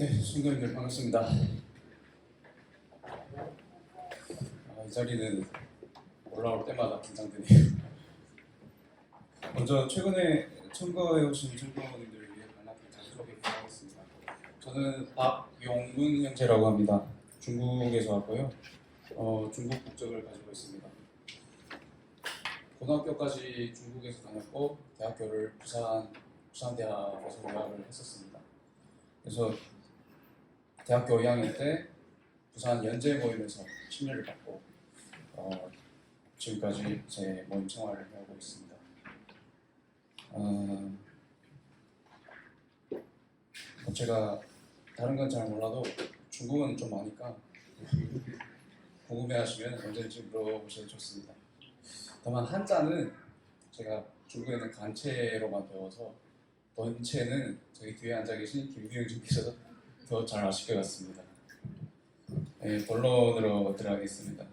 네, 성도님들 반갑습니다. 이 자리는 올라올 때마다 긴장되네요. 먼저 최근에 참가해 오신 청구원님들을 위해 간략히 자기소개 부탁드리겠습니다. 저는 박용문 형제라고 합니다. 중국에서 왔고요. 중국 국적을 가지고 있습니다. 고등학교까지 중국에서 다녔고 대학교를 부산대학에서 유학을 했었습니다. 그래서 대학교 2학년 때 부산 연재 모임에서 참여를 받고 지금까지 제 모임 생활을 하고 있습니다. 제가 다른 건 잘 몰라도 중국어는 좀 아니까 궁금해하시면 언제든지 물어보셔도 좋습니다. 다만 한자는 제가 중국에는 간체로만 배워서 번체는 저기 뒤에 앉아 계신 김규영 님께서 더 잘 아실 것 같습니다. 네, 본론으로 들어가겠습니다.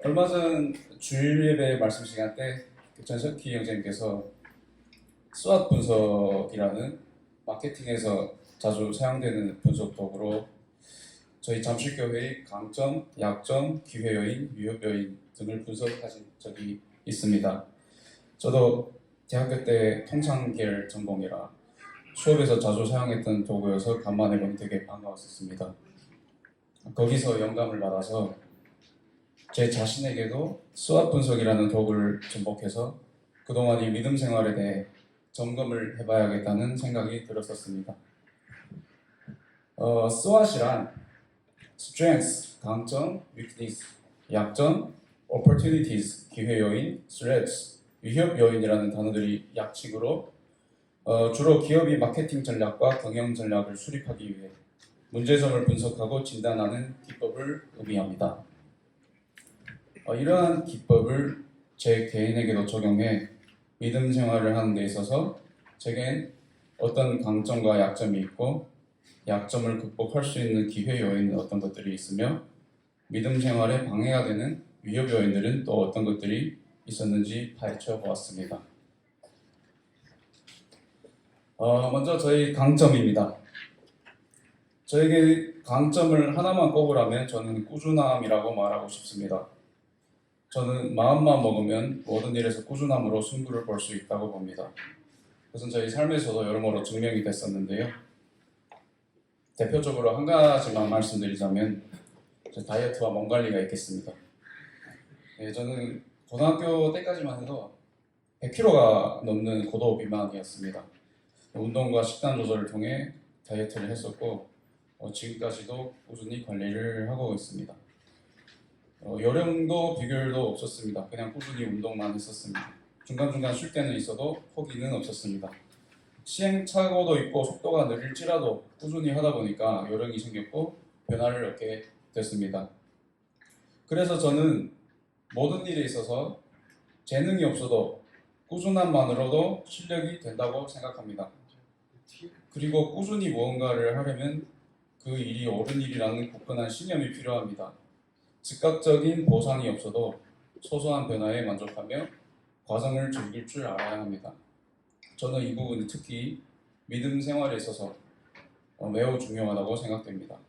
얼마 전 주일 예배 말씀 시간 때 전석희 형제님께서 SWOT 분석이라는 마케팅에서 자주 사용되는 분석 도구로 저희 잠실교회의 강점, 약점, 기회 요인, 위협 요인 등을 분석하신 적이 있습니다. 저도 대학교 때 통상계열 전공이라 수업에서 자주 사용했던 도구여서 간만에 보니 되게 반가웠었습니다. 거기서 영감을 받아서 제 자신에게도 SWOT 분석이라는 도구를 접목해서 그동안 이 믿음 생활에 대해 점검을 해봐야겠다는 생각이 들었었습니다. SWOT이란 Strengths, 강점, Weakness, 약점, Opportunities, 기회 요인, Threats, 위협 요인이라는 단어들이 약칙으로 주로 기업이 마케팅 전략과 경영 전략을 수립하기 위해 문제점을 분석하고 진단하는 기법을 의미합니다. 이러한 기법을 제 개인에게도 적용해 믿음 생활을 하는 데 있어서 제겐 어떤 강점과 약점이 있고 약점을 극복할 수 있는 기회 요인은 어떤 것들이 있으며 믿음 생활에 방해가 되는 위협 요인들은 또 어떤 것들이 있었는지 파헤쳐 보았습니다. 먼저 저희 강점입니다. 저에게 강점을 하나만 꼽으라면 저는 꾸준함이라고 말하고 싶습니다. 저는 마음만 먹으면 모든 일에서 꾸준함으로 승부를 볼 수 있다고 봅니다. 그것은 저희 삶에서도 여러모로 증명이 됐었는데요. 대표적으로 한 가지만 말씀드리자면 다이어트와 몸 관리가 있겠습니다. 저는 고등학교 때까지만 해도 100kg가 넘는 고도 비만이었습니다. 운동과 식단 조절을 통해 다이어트를 했었고 지금까지도 꾸준히 관리를 하고 있습니다. 요령도 비결도 없었습니다. 그냥 꾸준히 운동만 했었습니다. 중간중간 쉴 때는 있어도 포기는 없었습니다. 시행착오도 있고 속도가 느릴지라도 꾸준히 하다 보니까 요령이 생겼고 변화를 얻게 됐습니다. 그래서 저는 모든 일에 있어서 재능이 없어도 꾸준함만으로도 실력이 된다고 생각합니다. 그리고 꾸준히 무언가를 하려면 그 일이 옳은 일이라는 굳건한 신념이 필요합니다. 즉각적인 보상이 없어도 소소한 변화에 만족하며 과정을 즐길 줄 알아야 합니다. 저는 이 부분이 특히 믿음 생활에 있어서 매우 중요하다고 생각됩니다.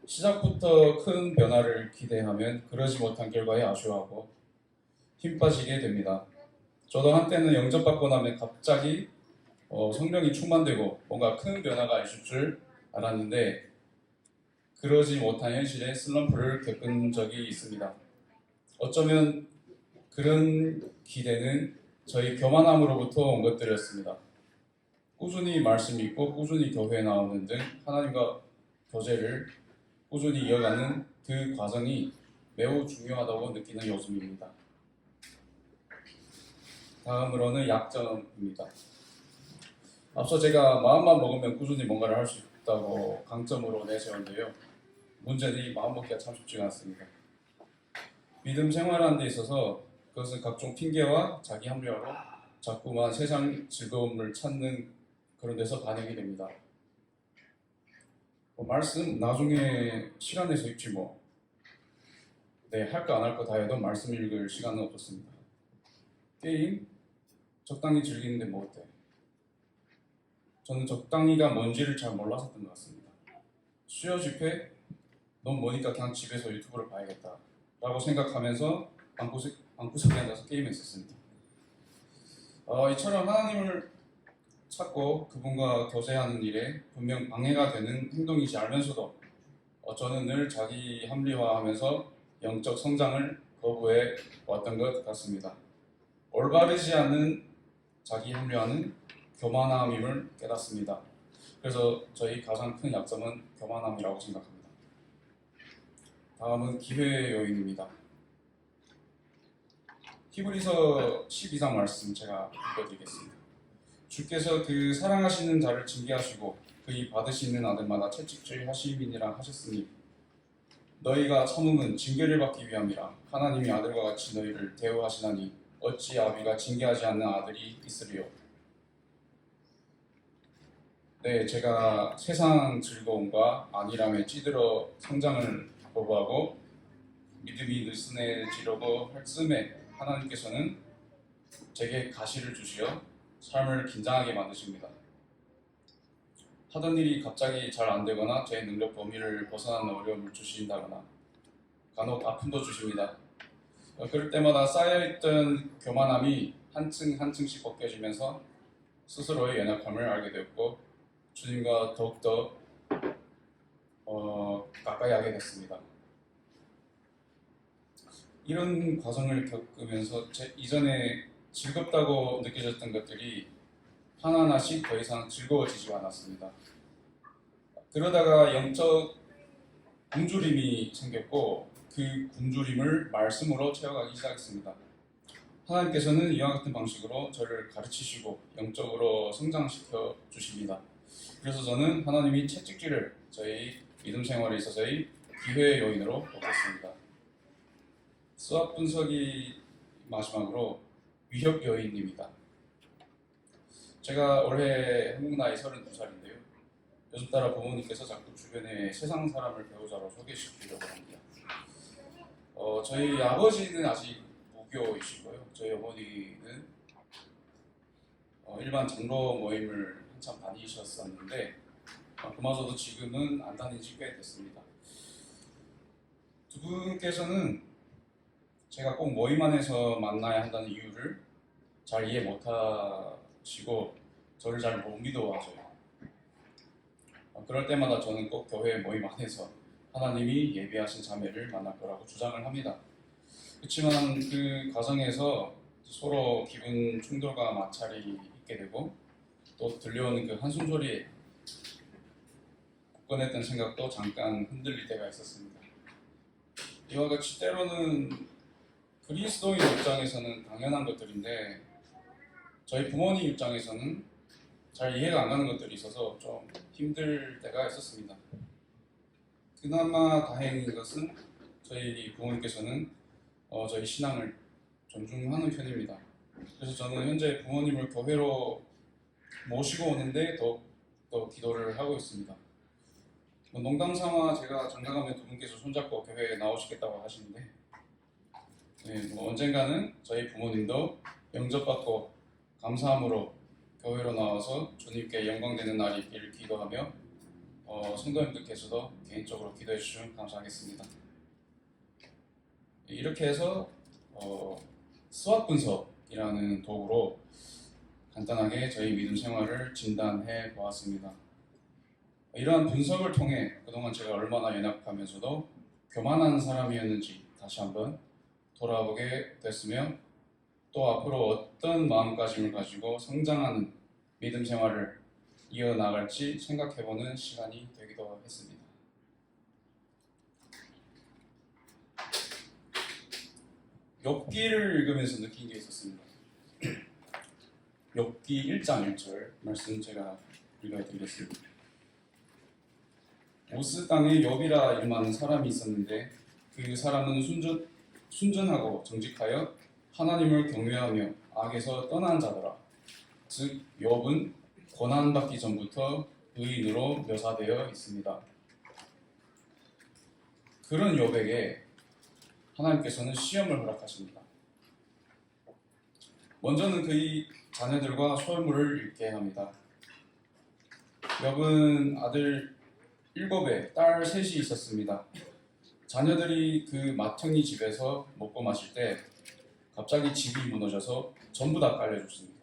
시작부터 큰 변화를 기대하면 그러지 못한 결과에 아쉬워하고 힘 빠지게 됩니다. 저도 한때는 영접받고 나면 갑자기 성령이 충만되고 뭔가 큰 변화가 있을 줄 알았는데 그러지 못한 현실에 슬럼프를 겪은 적이 있습니다. 어쩌면 그런 기대는 저희 교만함으로부터 온 것들이었습니다. 꾸준히 말씀 읽고 꾸준히 교회에 나오는 등 하나님과 교제를 꾸준히 이어가는 그 과정이 매우 중요하다고 느끼는 요즘입니다. 다음으로는 약점입니다. 앞서 제가 마음만 먹으면 꾸준히 뭔가를 할 수 있다고 강점으로 내세웠는데요. 문제는 이 마음먹기가 참 쉽지가 않습니다. 믿음 생활하는 데 있어서 그것은 각종 핑계와 자기 합리화로 자꾸만 세상 즐거움을 찾는 그런 데서 반영이 됩니다. 말씀 나중에 시간 내서 읽지 뭐. 할까 안 할까 다 해도 말씀 읽을 시간은 없었습니다. 게임 적당히 즐기는데 뭐 어때? 저는 적당히가 뭔지를 잘 몰랐었던 것 같습니다. 수요 집회 너무 머니까 그냥 집에서 유튜브를 봐야겠다 라고 생각하면서 방구석에 앉아서 게임했었습니다. 이처럼 하나님을 찾고 그분과 교제하는 일에 분명 방해가 되는 행동이지 알면서도 저는 늘 자기 합리화하면서 영적 성장을 거부해 왔던 것 같습니다. 올바르지 않은 자기 합리화는 교만함임을 깨닫습니다. 그래서 저희 가장 큰 약점은 교만함이라고 생각합니다. 다음은 기회의 요인입니다. 히브리서 12장 말씀 제가 읽어드리겠습니다. 주께서 그 사랑하시는 자를 징계하시고 그의 받으시는 아들마다 채찍질 하심이니라 하셨으니 너희가 참음은 징계를 받기 위함이라. 하나님이 아들과 같이 너희를 대우하시나니 어찌 아비가 징계하지 않는 아들이 있으리요. 네, 제가 세상 즐거움과 안일함에 찌들어 성장을 거부하고 믿음이 느슨해지려고 할 쯤에 하나님께서는 제게 가시를 주시어 삶을 긴장하게 만드십니다. 하던 일이 갑자기 잘 안되거나 제 능력 범위를 벗어나는 어려움을 주신다거나 간혹 아픔도 주십니다. 그럴 때마다 쌓여있던 교만함이 한층 한층씩 벗겨지면서 스스로의 연약함을 알게 되었고 주님과 더욱더 가까이 하게 됐습니다. 이런 과정을 겪으면서 이전에 즐겁다고 느껴졌던 것들이 하나하나씩 더 이상 즐거워지지 않았습니다. 그러다가 영적 굶주림이 생겼고 그 굶주림을 말씀으로 채워가기 시작했습니다. 하나님께서는 이와 같은 방식으로 저를 가르치시고 영적으로 성장시켜 주십니다. 그래서 저는 하나님이 채찍질을 저희 믿음 생활에 있어서의 기회의 요인으로 꼽겠습니다. 수학 분석이 마지막으로 위협 요인입니다. 제가 올해 한국 나이 32살인데요. 요즘 따라 부모님께서 자꾸 주변에 세상 사람을 배우자로 소개시키려고 합니다. 저희 아버지는 아직 무교이시고요. 저희 어머니는 일반 장로 모임을 한참 다니셨었는데 그마저도 지금은 안 다닌 지 꽤 됐습니다. 두 분께서는 제가 꼭 모임 안에서 만나야 한다는 이유를 잘 이해 못하시고 저를 잘 못 믿어와줘요. 그럴 때마다 저는 꼭 교회 모임 안에서 하나님이 예비하신 자매를 만날 거라고 주장을 합니다. 그렇지만 그 과정에서 서로 기분 충돌과 마찰이 있게 되고 또 들려오는 그 한숨 소리에 굳건했던 생각도 잠깐 흔들릴 때가 있었습니다. 이와 같이 때로는 그리스도인 입장에서는 당연한 것들인데 저희 부모님 입장에서는 잘 이해가 안 가는 것들이 있어서 좀 힘들 때가 있었습니다. 그나마 다행인 것은 저희 부모님께서는 저희 신앙을 존중하는 편입니다. 그래서 저는 현재 부모님을 교회로 모시고 오는데 더 기도를 하고 있습니다. 농담 삼아 제가 장가가면 두 분께서 손잡고 교회에 나오시겠다고 하시는데 언젠가는 저희 부모님도 영접받고 감사함으로 교회로 나와서 주님께 영광되는 날이 있기를 기도하며 성도님들께서도 개인적으로 기도해 주시면 감사하겠습니다. 이렇게 해서 수학 분석이라는 도구로 간단하게 저희 믿음 생활을 진단해 보았습니다. 이러한 분석을 통해 그동안 제가 얼마나 연약하면서도 교만한 사람이었는지 다시 한번 돌아보게 됐으며 또 앞으로 어떤 마음가짐을 가지고 성장하는 믿음 생활을 이어나갈지 생각해보는 시간이 되기도 했습니다. 욥기를 읽으면서 느낀 게 있었습니다. 욥기 1장 1절 말씀 제가 읽어드리겠습니다. 우스 땅에 욥이라 이름하는 사람이 있었는데 그 사람은 순전하고 정직하여 하나님을 경외하며 악에서 떠난 자더라. 즉 욥은 고난받기 전부터 의인으로 묘사되어 있습니다. 그런 욥에게 하나님께서는 시험을 허락하십니다. 먼저는 그의 자녀들과 소유물을 잃게 합니다. 욥은 아들 7에 딸 3이 있었습니다. 자녀들이 그 맏형이 집에서 먹고 마실 때 갑자기 집이 무너져서 전부 다 깔려 죽습니다.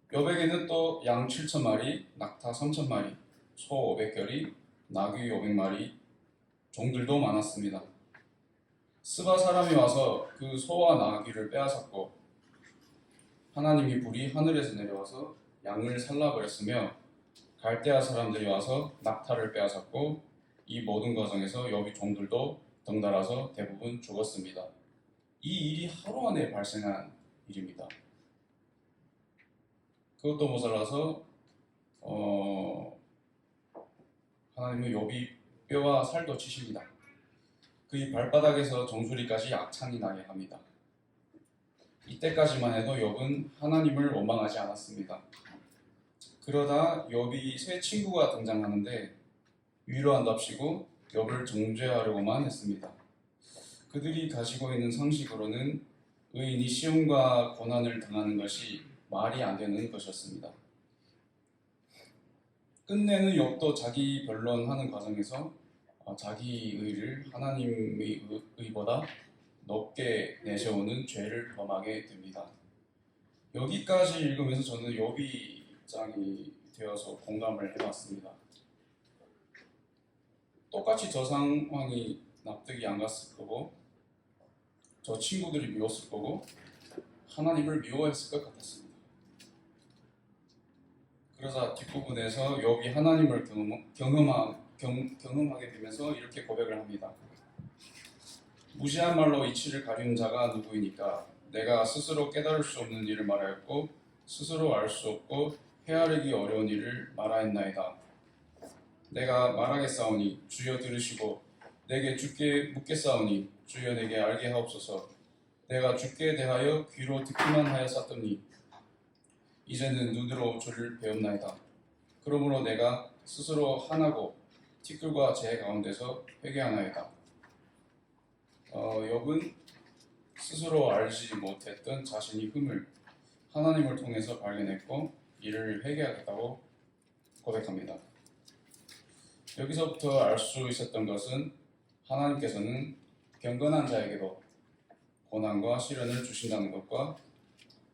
욥에게는 또 양 7,000마리, 낙타 3,000마리, 소 500결이, 나귀 500마리, 종들도 많았습니다. 스바 사람이 와서 그 소와 나귀를 빼앗았고 하나님이 불이 하늘에서 내려와서 양을 살라버렸으며 갈대아 사람들이 와서 낙타를 빼앗았고 이 모든 과정에서 욥의 종들도 덩달아서 대부분 죽었습니다. 이 일이 하루 안에 발생한 일입니다. 그것도 모자라서 하나님은 욥이 뼈와 살도 치십니다. 그의 발바닥에서 정수리까지 악창이 나게 합니다. 이때까지만 해도 욥은 하나님을 원망하지 않았습니다. 그러다 욥이 새 친구가 등장하는데 위로한답시고 욥을 정죄하려고만 했습니다. 그들이 가지고 있는 상식으로는 의인이 시험과 고난을 당하는 것이 말이 안 되는 것이었습니다. 끝내는 욥도 자기 변론하는 과정에서 자기 의를 하나님의 의보다 높게 내세우는 죄를 범하게 됩니다. 여기까지 읽으면서 저는 욥이 입장이 되어서 공감을 해봤습니다. 똑같이 저 상황이 납득이 안 갔을 거고 저 친구들이 미웠을 거고 하나님을 미워했을 것 같았습니다. 그러자 뒷부분에서 욥이 하나님을 경험하게 되면서 이렇게 고백을 합니다. 무시한 말로 이치를 가리는 자가 누구이니까 내가 스스로 깨달을 수 없는 일을 말하였고 스스로 알 수 없고 헤아리기 어려운 일을 말하였나이다. 내가 말하겠사오니 주여 들으시고 내게 주께 묻겠사오니 주여 내게 알게 하옵소서. 내가 주께 대하여 귀로 듣기만 하였사더니 이제는 눈으로 주를 배웠나이다. 그러므로 내가 스스로 한하고 티끌과 재 가운데서 회개하나이다. 욥은 스스로 알지 못했던 자신의 흠을 하나님을 통해서 발견했고 이를 회개하겠다고 고백합니다. 여기서부터 알 수 있었던 것은 하나님께서는 경건한 자에게도 고난과 시련을 주신다는 것과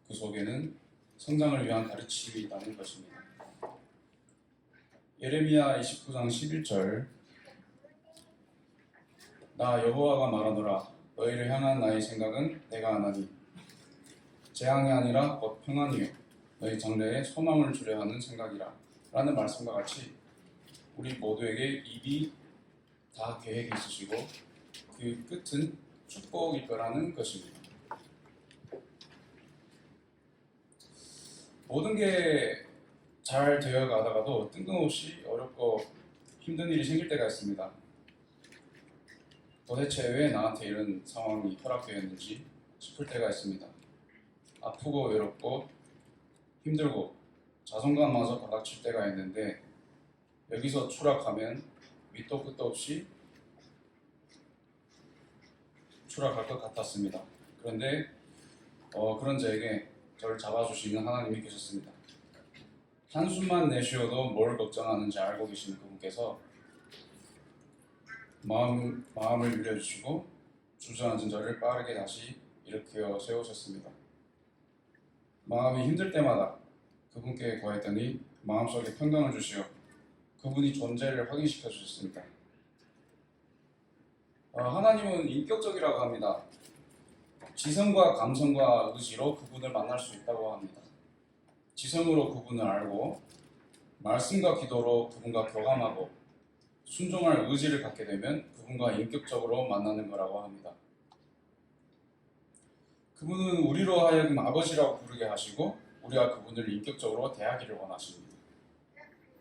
그 속에는 성장을 위한 가르침이 있다는 것입니다. 예레미야 29장 11절 나 여호와가 말하노라 너희를 향한 나의 생각은 내가 아나니 재앙이 아니라 곧 평안이요 너희 장래에 소망을 주려 하는 생각이라 라는 말씀과 같이 우리 모두에게 입이 다 계획이 있으시고 그 끝은 축복일 거라는 것입니다. 모든 게 잘 되어 가다가도 뜬금없이 어렵고 힘든 일이 생길 때가 있습니다. 도대체 왜 나한테 이런 상황이 허락되었는지 싶을 때가 있습니다. 아프고 외롭고 힘들고 자존감마저 바닥칠 때가 있는데 여기서 추락하면 밑도 끝도 없이 추락할 것 같았습니다. 그런데 그런 저에게 저를 잡아주시는 하나님이 계셨습니다. 한숨만 내쉬어도 뭘 걱정하는지 알고 계시는 그분께서 마음을 일려주시고 주저앉은 저를 빠르게 다시 일으켜 세우셨습니다. 마음이 힘들 때마다 그분께 구했더니 마음속에 평강을 주시어 그분이 존재를 확인시켜 주셨습니다. 하나님은 인격적이라고 합니다. 지성과 감성과 의지로 그분을 만날 수 있다고 합니다. 지성으로 그분을 알고 말씀과 기도로 그분과 교감하고 순종할 의지를 갖게 되면 그분과 인격적으로 만나는 거라고 합니다. 그분은 우리로 하여금 아버지라고 부르게 하시고 우리가 그분을 인격적으로 대하기를 원하십니다.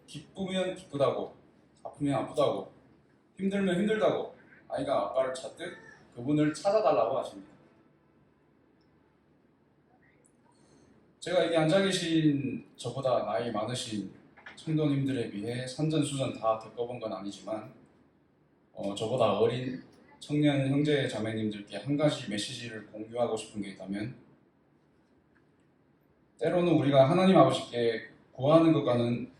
기쁘면 기쁘다고 아프면 아프다고 힘들면 힘들다고 아이가 아빠를 찾듯 그분을 찾아달라고 하십니다. 제가 여기 앉아 계신 저보다 나이 많으신 성도님들에 비해 산전수전 다 겪어본 건 아니지만 저보다 어린 청년 형제 자매님들께 한 가지 메시지를 공유하고 싶은 게 있다면 때로는 우리가 하나님 아버지께 구하는 것과는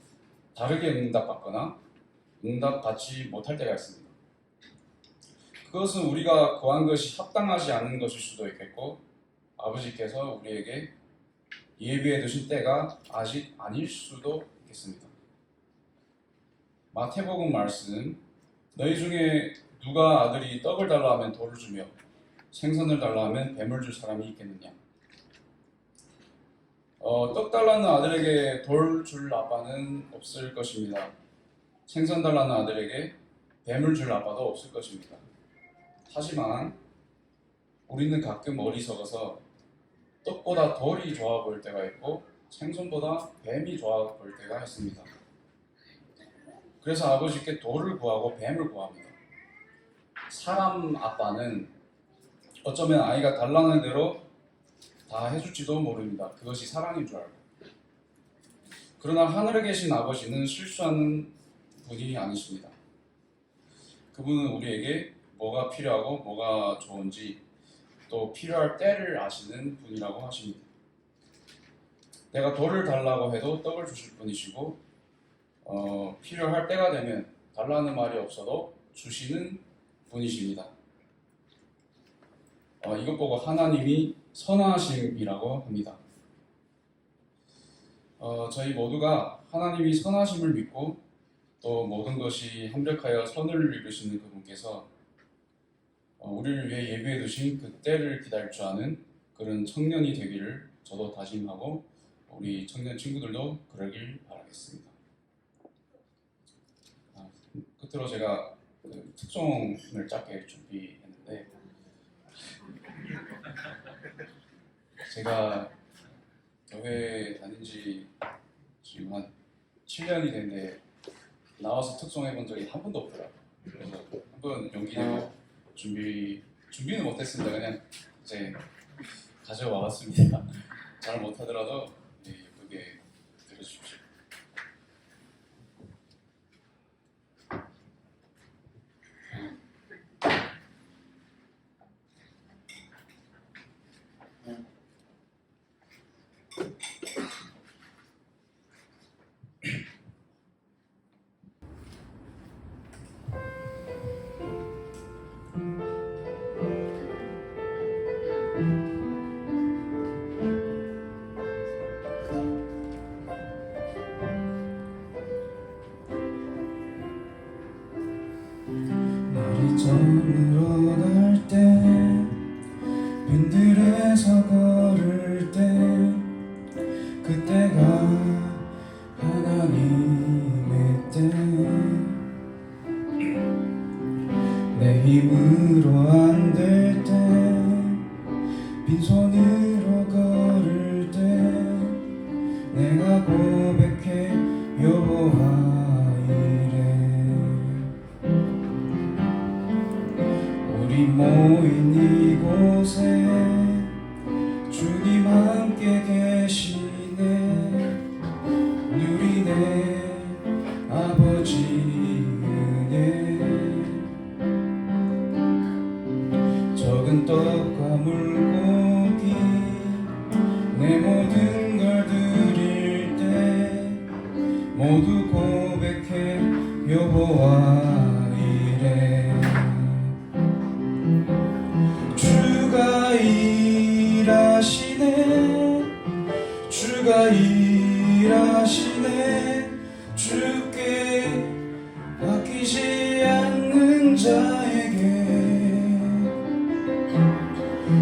다르게 응답받거나 응답받지 못할 때가 있습니다. 그것은 우리가 구한 것이 합당하지 않은 것일 수도 있겠고 아버지께서 우리에게 예비해 두신 때가 아직 아닐 수도 있겠습니다. 마태복음 말씀 너희 중에 누가 아들이 떡을 달라 하면 돌을 주며 생선을 달라 하면 뱀을 줄 사람이 있겠느냐. 떡 달라는 아들에게 돌 줄 아빠는 없을 것입니다. 생선 달라는 아들에게 뱀을 줄 아빠도 없을 것입니다. 하지만 우리는 가끔 어리석어서 떡보다 돌이 좋아 보일 때가 있고 생선보다 뱀이 좋아 보일 때가 있습니다. 그래서 아버지께 돌을 구하고 뱀을 구합니다. 사람 아빠는 어쩌면 아이가 달라는 대로 다 해줄지도 모릅니다. 그것이 사랑인 줄 알고. 그러나 하늘에 계신 아버지는 실수하는 분이 아니십니다. 그분은 우리에게 뭐가 필요하고 뭐가 좋은지 또 필요할 때를 아시는 분이라고 하십니다. 내가 돌을 달라고 해도 떡을 주실 분이시고 필요할 때가 되면 달라는 말이 없어도 주시는 분이십니다. 이것 보고 하나님이 선하심이라고 합니다. 저희 모두가 하나님이 선하심을 믿고 또 모든 것이 합력하여 선을 이루시는 그분께서 우리를 위해 예비해 두신 그 때를 기다릴 줄 아는 그런 청년이 되기를 저도 다짐하고 우리 청년 친구들도 그러길 바라겠습니다. 끝으로 제가 그 특송을 짧게 준비했는데 제가 교회 다닌 지 지금 한 7년이 됐는데 나와서 특송해 본 적이 한 번도 없더라고요. 그래서 한번 용기 내고 준비는 못했습니다. 그냥 이제 가져와 봤습니다. 잘 못하더라도 예쁘게 들어주십시오. 날이 저물어 갈 때 빈들에서 걸을 때 그때가 하나님의 때 내 힘으로 안 될 때 빈손으로 걸을 때 내가 고백해 여호와 이래 우리 모인 이곳에 주님 함께 계시네 누리네 아버지 은혜 적은 떡과 물고기 내 모든 걸 드릴 때 모두 고백해 여호와 이래 주가 일하시네 주가 일하시네 주께 아끼지 않는 자에게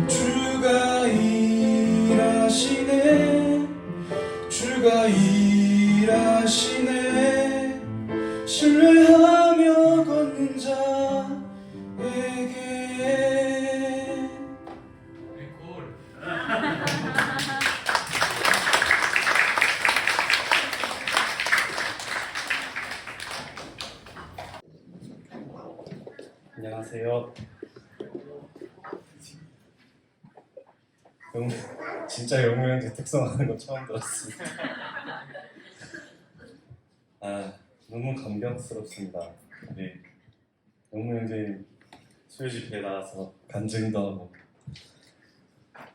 주가 일하시네 주가 일하시네 신뢰하며 걷는 자에게 안녕하세요. 진짜 영우 형제 특성하는 거 처음 들었습니다. 너무 감격스럽습니다. 우리 영우 형제 수요 집회에 나와서 간증도 하고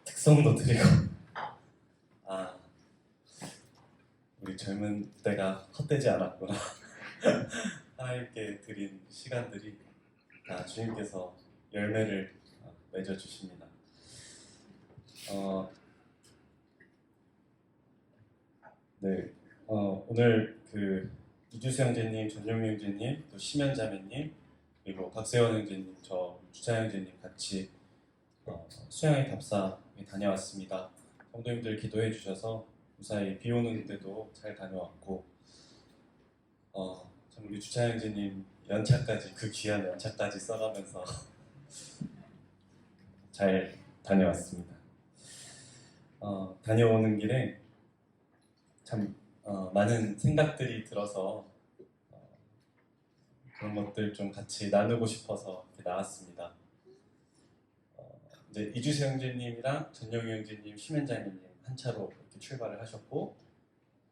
특성도 드리고 우리 우리 젊은 때가 헛되지 않았구나. 하나님께 드린 시간들이 다 주님께서 열매를 맺어 주십니다. 네, 오늘 그 이주수 형제님, 전용미 형제님, 또 심연자매님, 그리고 박세원 형제님, 저 주찬 형제님 같이 수양의 답사에 다녀왔습니다. 성도님들 기도해 주셔서 무사히 비 오는데도 잘 다녀왔고, 참 우리 주찬 형제님 연차까지 그 귀한 연차까지 써가면서 잘 다녀왔습니다. 다녀오는 길에 참 많은 생각들이 들어서 그런 것들 좀 같이 나누고 싶어서 이렇게 나왔습니다. 이제 이주세 형제님이랑 전영희 형제님, 심현장님 한 차로 이렇게 출발을 하셨고,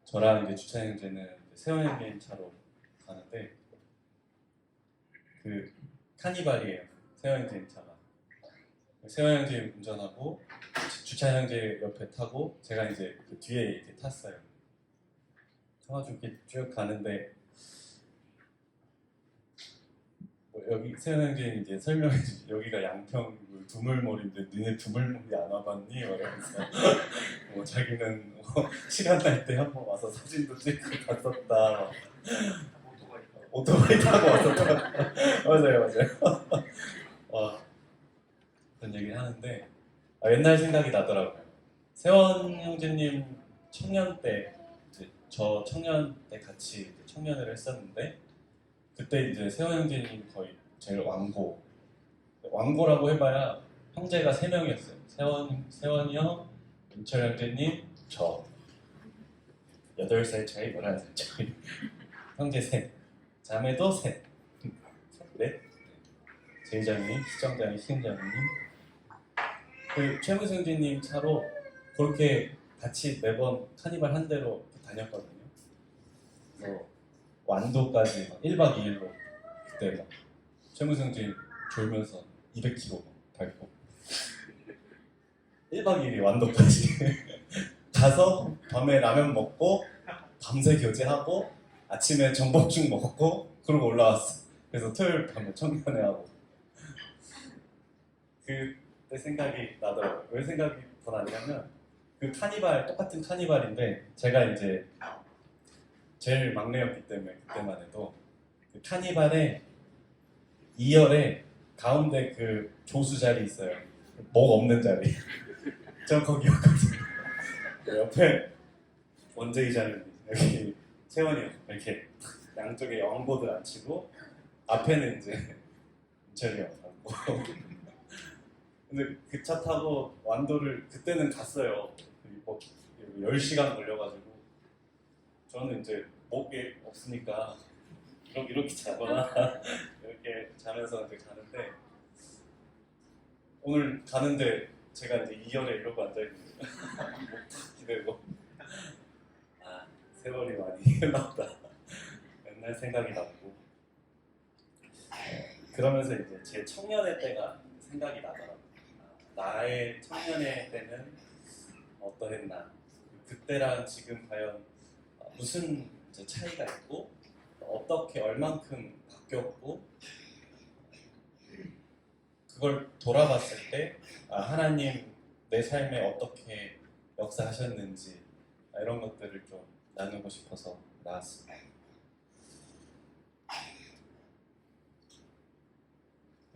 저랑 이제 주찬 형제는 세원 형제님 차로 가는데 그 카니발이에요. 세원 형제님 차가. 세원 형제님 운전하고 주찬 형제 옆에 타고 제가 이제 그 뒤에 이렇게 탔어요. 타가지고 이렇게 쭉 가는데 여기 세원 형제님 이제 설명해 주시 여기가 양평 두물머리인데 니네 두물머리 안 와봤니? 막 이러면서 자기는 시간 날 때 한번 와서 사진도 찍고 갔었다. 오토바이 타고 왔었다. 맞아요. 그런 얘기를 하는데 옛날 생각이 나더라고요. 세원 형제님 청년 때 저 청년 때 같이 청년을 했었는데 그때 이제 세원 형제님 거의 제일 왕고라고 해봐야 형제가 3명이었어요. 세원이 형, 윤철 형제님, 저 8살 차이, 11살 차이 형제 셋, 자매도 셋, 넷, 제이장님, 시정장님, 시은장님 그 최무승 형제님 차로 그렇게 같이 매번 카니발 한 대로 다녔거든요. 완도까지 1박 2일로 그때 막 최무승 형제님 졸면서 200km 밟고 1박 2일이 완도까지 가서 밤에 라면 먹고 밤새 교제하고 아침에 전복죽 먹고 그러고 올라왔어. 그래서 토요일 밤에 청년회 하고 그때 생각이 나더라고요. 왜 생각이 더 나냐면 그 카니발 똑같은 카니발인데 제가 이제 제일 막내였기 때문에 그때만 해도 그 카니발의 2열에 가운데 그 조수 자리 있어요. 목 없는 자리. 저 거기였거든요. 옆에 원재이자는 여기 세원이 이렇게 양쪽에 왕보들 앉히고 앞에는 이제 인철이 형 앉고 근데 그 차 타고 완도를 그때는 갔어요. 뭐 10시간 걸려가지고 저는 이제 목이 없으니까 이렇게 자거나 이렇게 자면서 이제 가는데 오늘 가는데 제가 이제 2열에 이러고 앉아있는데 목 기대고 세월이 많이 흘렀다. 옛날 생각이 났고 그러면서 이제 제 청년의 때가 생각이 나더라고요. 나의 청년의 때는 어떠했나, 그때랑 지금 과연 무슨 이제 차이가 있고 어떻게 얼만큼 바뀌었고 그걸 돌아봤을 때 하나님 내 삶에 어떻게 역사하셨는지 이런 것들을 좀 나누고 싶어서 나왔습니다.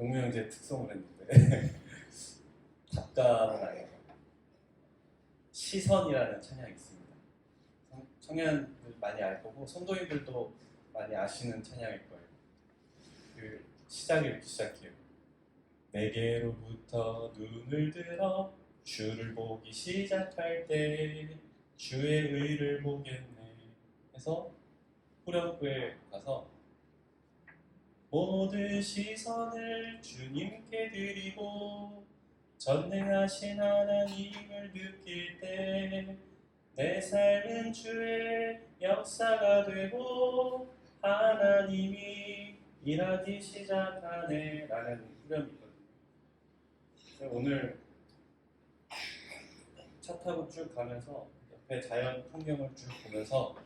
용무 형제 특성을 했는데 답가는 아니에요. 시선이라는 찬양이 있습니다. 청년들 많이 알 거고 성도님들도 많이 아시는 찬양일 거예요. 그 시작이 이렇게 시작해요. 내게로부터 눈을 들어 주를 보기 시작할 때 주의 의를 보겠네 해서 후렴구에 가서 모든 시선을 주님께 드리고 전능하신 하나님을 느낄 때 내 삶은 주의 역사가 되고 하나님이 일하기 시작하네 라는 후렴이 있거든요. 오늘 차 타고 쭉 가면서 옆에 자연 풍경을 쭉 보면서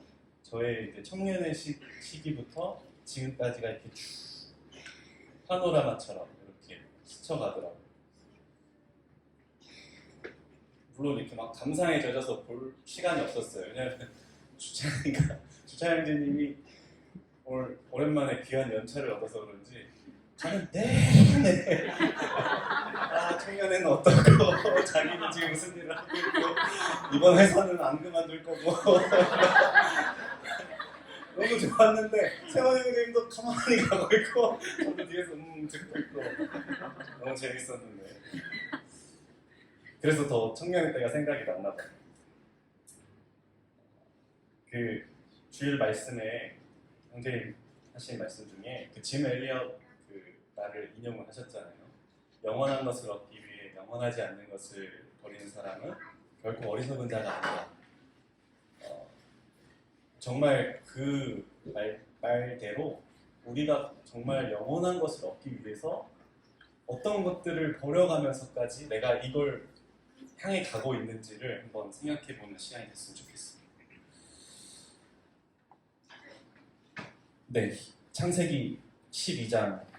저의 이제 청년의 시기부터 지금까지가 이렇게 쭉 파노라마처럼 이렇게 스쳐가더라고요. 물론 이렇게 막 감상에 젖어서 볼 시간이 없었어요. 왜냐하면 주차장 형제님이 오늘 오랜만에 귀한 연차를 얻어서 그런지 저는 내내 청년회는 어떻고 자기는 지금 무슨 일을 하고 있고 이번 회사는 안 그만둘 거고 너무 좋았는데 세원이 형님도 가만히 가고 있고 저도 뒤에서 듣고 있고 너무 재밌었는데 그래서 더 청년회 때가 생각이 났나 봐요. 그 주일 말씀에 형제님 하신 말씀 중에 그 짐 엘리엇 그 말을 인용을 하셨잖아요. 영원한 것을 얻기 위해 영원하지 않는 것을 버리는 사람은 결코 어리석은 자가 아니다. 정말 그 말대로 우리가 정말 영원한 것을 얻기 위해서 어떤 것들을 버려가면서까지 내가 이걸 향해 가고 있는지를 한번 생각해보는 시간이 됐으면 좋겠습니다. 네, 창세기 12장입니다.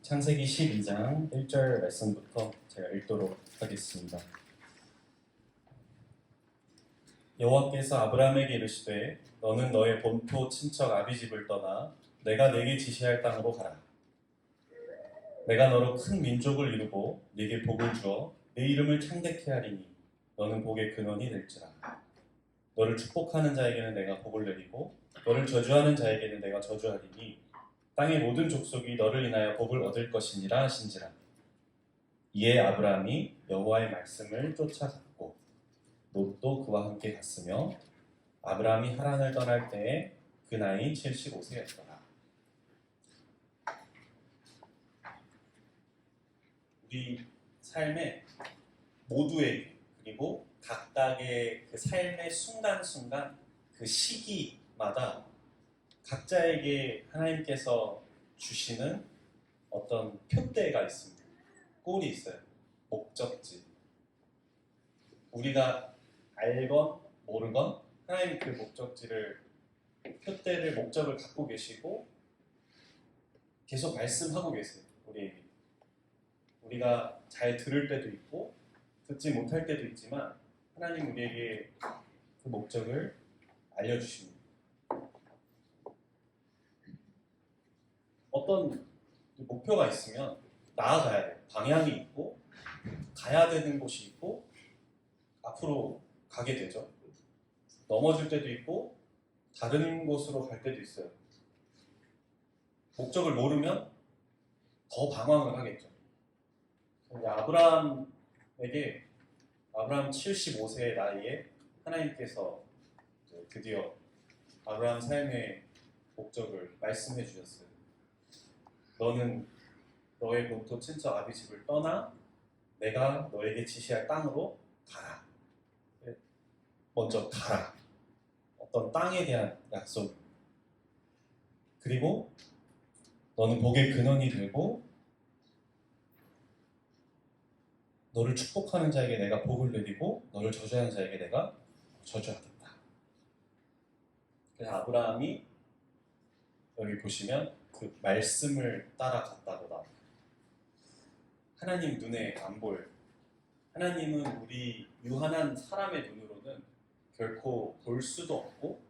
창세기 12장 1절 말씀부터 제가 읽도록 하겠습니다. 여호와께서 아브라함에게 이르시되 너는 너의 본토 친척 아비집을 떠나 내가 네게 지시할 땅으로 가라. 내가 너로 큰 민족을 이루고 네게 복을 주어 네 이름을 창대케 하리니 너는 복의 근원이 될지라. 너를 축복하는 자에게는 내가 복을 내리고 너를 저주하는 자에게는 내가 저주하리니 땅의 모든 족속이 너를 인하여 복을 얻을 것이니라 하신지라. 이에 아브라함이 여호와의 말씀을 쫓아갔고 롯도 그와 함께 갔으며 아브라함이 하란을 떠날 때에 그 나이 75세였더라. 우리 삶의 모두에게 그리고 각각의 그 삶의 순간순간 그 시기마다 각자에게 하나님께서 주시는 어떤 표대가 있습니다. 꼴이 있어요. 목적지. 우리가 알건 모르건 하나님 그 목적지를 표대를 목적을 갖고 계시고 계속 말씀하고 계세요. 우리에게. 우리가 잘 들을 때도 있고 듣지 못할 때도 있지만 하나님 우리에게 그 목적을 알려주십니다. 어떤 목표가 있으면 나아가야 돼요. 방향이 있고 가야 되는 곳이 있고 앞으로 가게 되죠. 넘어질 때도 있고 다른 곳으로 갈 때도 있어요. 목적을 모르면 더 방황을 하겠죠. 아브라함 75세의 나이에 하나님께서 드디어 아브라함 삶의 목적을 말씀해 주셨어요. 너는 너의 본토 친척 아비집을 떠나 내가 너에게 지시할 땅으로 가라. 먼저 가라. 어떤 땅에 대한 약속. 그리고 너는 복의 근원이 되고 너를 축복하는 자에게 내가 복을 내리고 너를 저주하는 자에게 내가 저주하겠다. 그래서 아브라함이 여기 보시면 그 말씀을 따라갔다고 나옵니다. 하나님 눈에 안 보여요. 하나님은 우리 유한한 사람의 눈으로는 결코 볼 수도 없고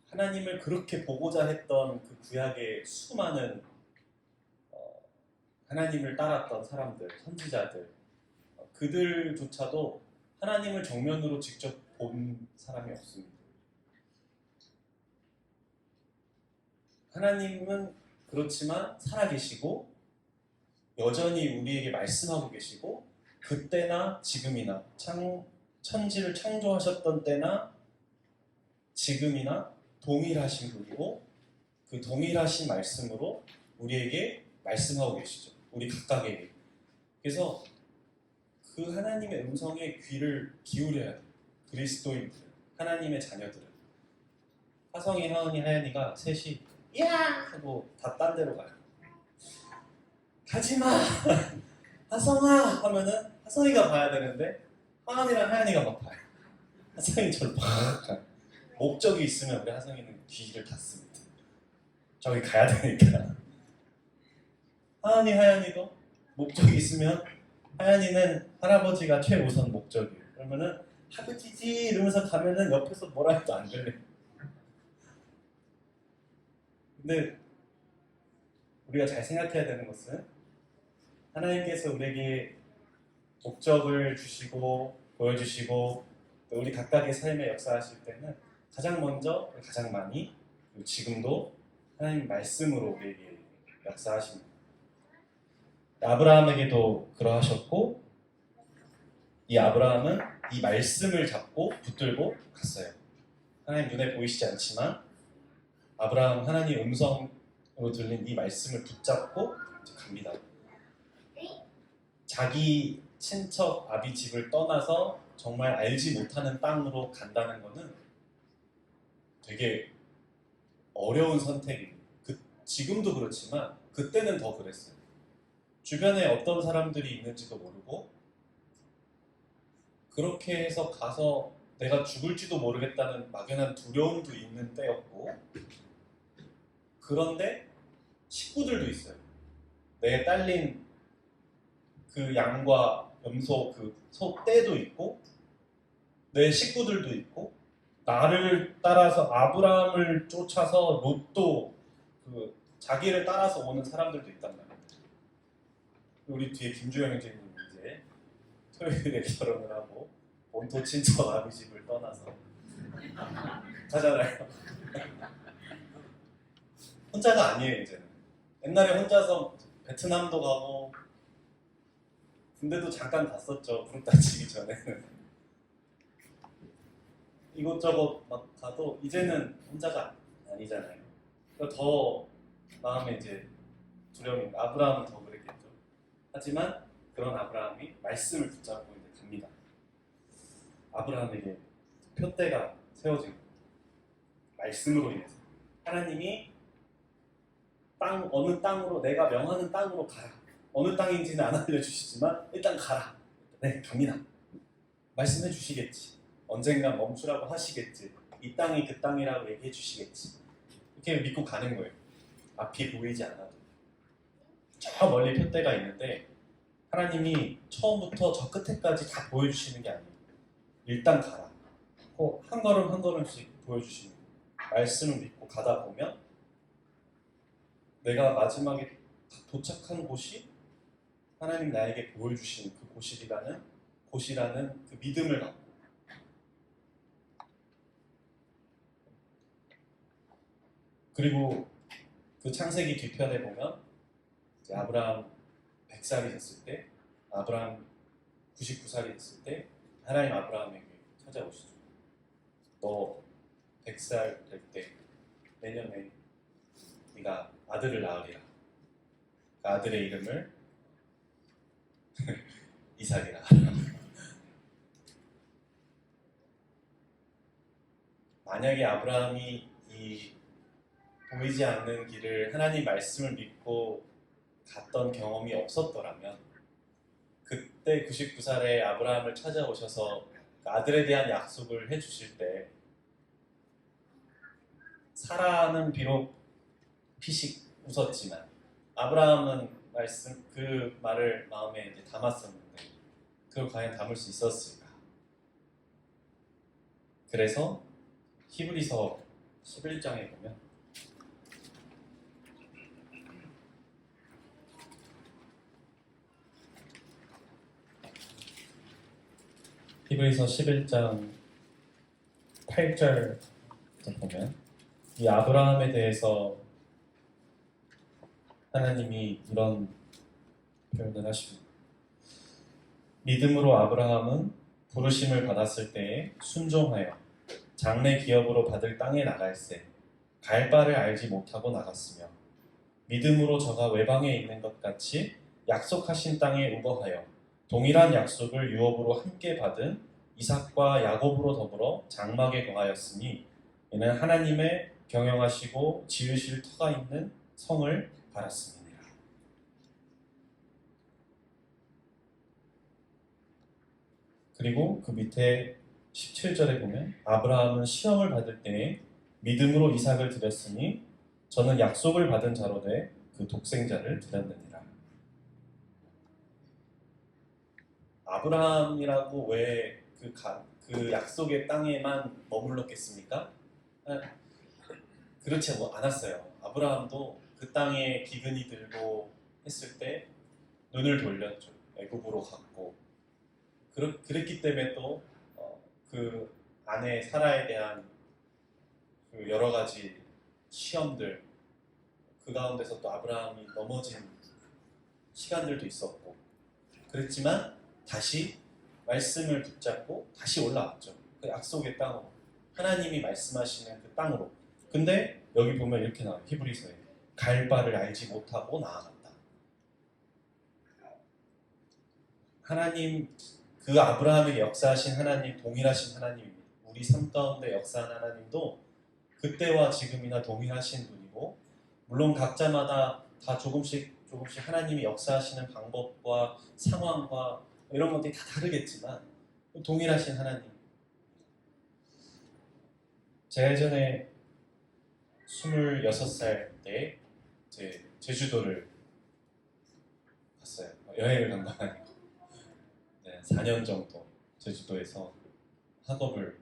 하나님을 그렇게 보고자 했던 그 구약의 수많은 하나님을 따랐던 사람들, 선지자들 그들조차도 하나님을 정면으로 직접 본 사람이 없습니다. 하나님은 그렇지만 살아계시고 여전히 우리에게 말씀하고 계시고 그때나 지금이나 천지를 창조하셨던 때나 지금이나 동일하신 분이고 그 동일하신 말씀으로 우리에게 말씀하고 계시죠. 우리 각각에게. 그래서 그 하나님의 음성에 귀를 기울여야 돼요. 그리스도인들, 하나님의 자녀들은 하성이, 하은이, 하연이가 셋이 야 하고 다 딴 데로 가요. 가지마 하성아 하면은 하성이가 봐야 되는데 하은이랑 하연이가 막 봐요. 하성이 저를 막 가요. 목적이 있으면 우리 하성이는 귀를 닫습니다. 저기 가야 되니까. 하은이, 하연이도 목적이 있으면 하연이는 할아버지가 최우선 목적이에요. 그러면은 아버지지 이러면서 가면은 옆에서 뭐라 해도 안 들려요. 근데 우리가 잘 생각해야 되는 것은 하나님께서 우리에게 목적을 주시고 보여주시고 또 우리 각각의 삶에 역사하실 때는 가장 먼저 가장 많이 그리고 지금도 하나님 말씀으로 우리에게 역사하십니다. 아브라함에게도 그러하셨고 이 아브라함은 이 말씀을 잡고 붙들고 갔어요. 하나님 눈에 보이시지 않지만 아브라함 하나님 음성으로 들린 이 말씀을 붙잡고 이제 갑니다. 자기 친척 아비 집을 떠나서 정말 알지 못하는 땅으로 간다는 것은 되게 어려운 선택입니다. 지금도 그렇지만 그때는 더 그랬어요. 주변에 어떤 사람들이 있는지도 모르고 그렇게 해서 가서 내가 죽을지도 모르겠다는 막연한 두려움도 있는 때였고 그런데 식구들도 있어요. 내 딸린 그 양과 염소 그 소떼도 있고 내 식구들도 있고 나를 따라서 아브라함을 쫓아서 롯도 그 자기를 따라서 오는 사람들도 있단 말이에요. 우리 뒤에 김주영 형제님 이제 토요일에 결혼을 하고 본토 친척 아비 집을 떠나서 가잖아요. 혼자가 아니에요 이제는. 옛날에 혼자서 베트남도 가고 군대도 잠깐 갔었죠. 무릎 다치기 전에는. 이곳저곳 막 가도 이제는 혼자가 아니잖아요. 그러니까 더 마음에 이제 두려움이 아브라함은 더 그랬겠죠. 하지만 그런 아브라함이 말씀을 붙잡고 이제 갑니다. 아브라함에게 표대가 세워진 거예요. 말씀으로 인해서 하나님이 어느 땅으로 내가 명하는 땅으로 가라. 어느 땅인지는 안 알려주시지만 일단 가라. 네, 갑니다. 말씀해 주시겠지. 언젠가 멈추라고 하시겠지. 이 땅이 그 땅이라고 얘기해 주시겠지. 이렇게 믿고 가는 거예요. 앞이 보이지 않아도. 저 멀리 표대가 있는데 하나님이 처음부터 저 끝에까지 다 보여주시는 게 아니에요. 일단 가라. 한 걸음 한 걸음씩 보여주시는 거예요. 말씀을 믿고 가다 보면 내가 마지막에 도착한 곳이 하나님 나에게 보여주신 그 곳이라는 그 믿음을 갖고 그리고 그 창세기 뒤편에 보면 이제 아브라함 100살이 됐을 때 아브라함 99살이 됐을 때 하나님 아브라함에게 찾아오시죠. 너 100살 될 때 내년에 네가 아들을 낳으리라. 그 아들의 이름을 이삭이라. 만약에 아브라함이 이 보이지 않는 길을 하나님 말씀을 믿고 갔던 경험이 없었더라면 그때 99살의 아브라함을 찾아오셔서 그 아들에 대한 약속을 해주실 때 사라는 비록 피식 웃었지만 아브라함은 그 말을 마음에 이제 담았었는데 그걸 과연 담을 수 있었을까? 그래서 히브리서 11장에 보면 히브리서 11장 8절 보면 이 아브라함에 대해서 하나님이 이런 표현을 하십니다. 믿음으로 아브라함은 부르심을 받았을 때에 순종하여 장래 기업으로 받을 땅에 나갈새 갈 바를 알지 못하고 나갔으며 믿음으로 저가 외방에 있는 것 같이 약속하신 땅에 우거하여 동일한 약속을 유업으로 함께 받은 이삭과 야곱으로 더불어 장막에 거하였으니 이는 하나님의 경영하시고 지으실 터가 있는 성을 바랐습니다. 그리고 그 밑에 17절에 보면 아브라함은 시험을 받을 때에 믿음으로 이삭을 드렸으니 저는 약속을 받은 자로 돼 그 독생자를 드렸느니라. 아브라함이라고 왜 그 약속의 땅에만 머물렀겠습니까? 그렇지 않았어요. 아브라함도 그 땅에 기근이 들고 했을 때 눈을 돌렸죠. 애굽으로 갔고 그랬기 때문에 또 그 아내 사라에 대한 그 여러 가지 시험들 그 가운데서 또 아브라함이 넘어진 시간들도 있었고 그랬지만 다시 말씀을 붙잡고 다시 올라왔죠. 그 약속의 땅으로 하나님이 말씀하시는 그 땅으로. 근데 여기 보면 이렇게 나와요. 히브리서에 갈 바를 알지 못하고 나아갔다. 하나님 그 아브라함에게 역사하신 하나님 동일하신 하나님입니다. 우리 삶 가운데 역사한 하나님도 그때와 지금이나 동일하신 분이고 물론 각자마다 다 조금씩 하나님이 역사하시는 방법과 상황과 이런 것들이 다 다르겠지만 동일하신 하나님. 제가 예전에 26살 때 제주도를 갔어요. 여행을 간 건 아니고 4년 정도 제주도에서 학업을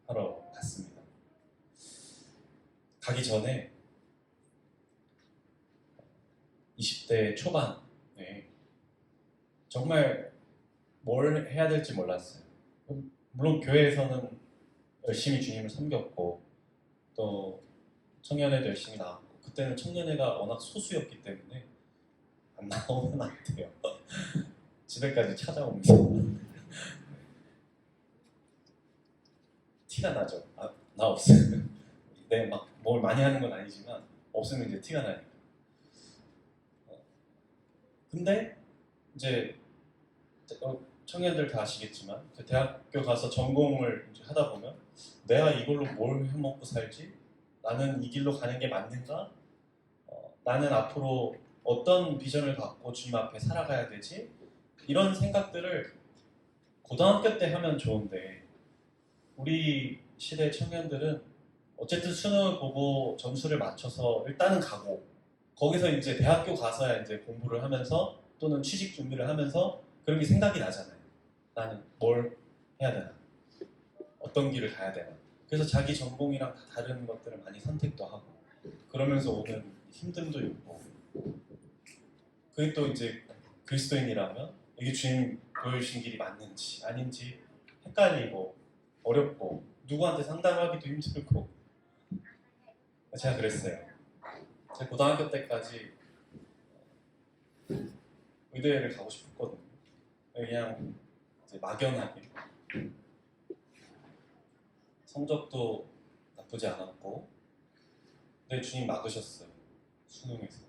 하러 갔습니다. 가기 전에 20대 초반에 정말 뭘 해야 될지 몰랐어요. 물론 교회에서는 열심히 주님을 섬겼고 또 청년회도 열심히 나왔고 그때는 청년회가 워낙 소수였기 때문에 안 나오면 안 돼요. 집에까지 찾아옵니다. 티가 나죠. 나 없으면 막 뭘 많이 하는 건 아니지만 없으면 이제 티가 나니까. 근데 이제 청년들 다 아시겠지만 대학교 가서 전공을 이제 하다 보면 내가 이걸로 뭘 해먹고 살지? 나는 이 길로 가는 게 맞는가? 나는 앞으로 어떤 비전을 갖고 주님 앞에 살아가야 되지? 이런 생각들을 고등학교 때 하면 좋은데 우리 시대 청년들은 어쨌든 수능을 보고 점수를 맞춰서 일단은 가고 거기서 이제 대학교 가서야 이제 공부를 하면서 또는 취직 준비를 하면서 그런 게 생각이 나잖아요. 나는 뭘 해야 되나? 어떤 길을 가야 되나? 그래서 자기 전공이랑 다 다른 것들을 많이 선택도 하고 그러면서 오는 힘듦도 있고 그게 또 이제 그리스도인이라면 이게 주님 보여주신 길이 맞는지 아닌지 헷갈리고 어렵고 누구한테 상담하기도 힘들고 제가 그랬어요. 제가 고등학교 때까지 의대를 가고 싶었거든요. 그냥 이제 막연하게 성적도 나쁘지 않았고 근데 주님 막으셨어요. 수능에서.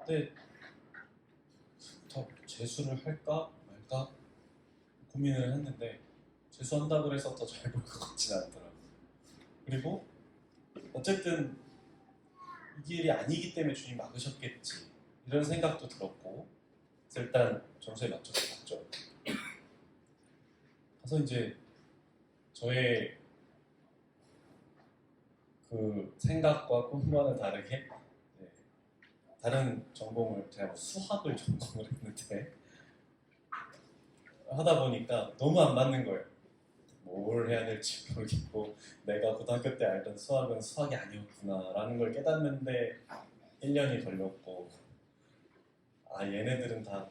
근데 더 재수를 할까 말까 고민을 했는데 재수한다고 해서 더 잘 볼 것 같지는 않더라고요. 그리고 어쨌든 이 길이 아니기 때문에 주님 막으셨겠지 이런 생각도 들었고 그래서 일단 점수에 맞춰서 갔죠. 가서 이제 저의 그 생각과 꿈과는 다르게 다른 전공을 제가 수학을 전공을 했는데 하다 보니까 너무 안 맞는 거예요. 뭘 해야 될지 모르겠고 내가 고등학교 때 알던 수학은 수학이 아니었구나 라는 걸 깨닫는데 1년이 걸렸고 얘네들은 다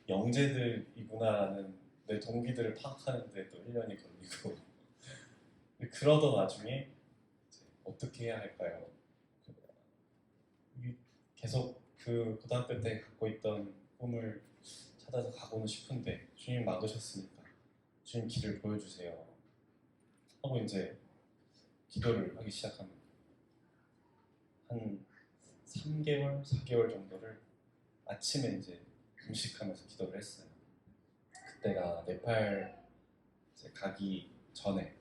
영재들이구나 라는 내 동기들을 파악하는데 또 1년이 걸리고 그러던 와중에 어떻게 해야 할까요? 계속 그 고등학교 때 갖고 있던 꿈을 찾아서 가고는 싶은데 주님 막으셨으니까 주님 길을 보여주세요 하고 이제 기도를 하기 시작합니다. 한 3개월, 4개월 정도를 아침에 이제 금식하면서 기도를 했어요. 그때가 네팔 이제 가기 전에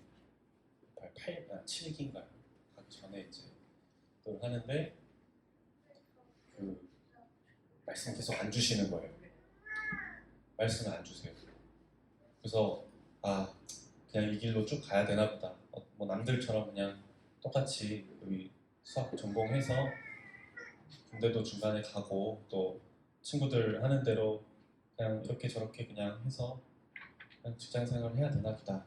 7기인가요? 가기 전에 이제 또 하는데 그 말씀 계속 안 주시는 거예요. 말씀을 안 주세요. 그래서 그냥 이 길로 쭉 가야 되나 보다. 뭐 남들처럼 그냥 똑같이 여기 수학 전공해서 군대도 중간에 가고 또 친구들 하는 대로 그냥 이렇게 저렇게 그냥 해서 그냥 직장 생활을 해야 되나 보다.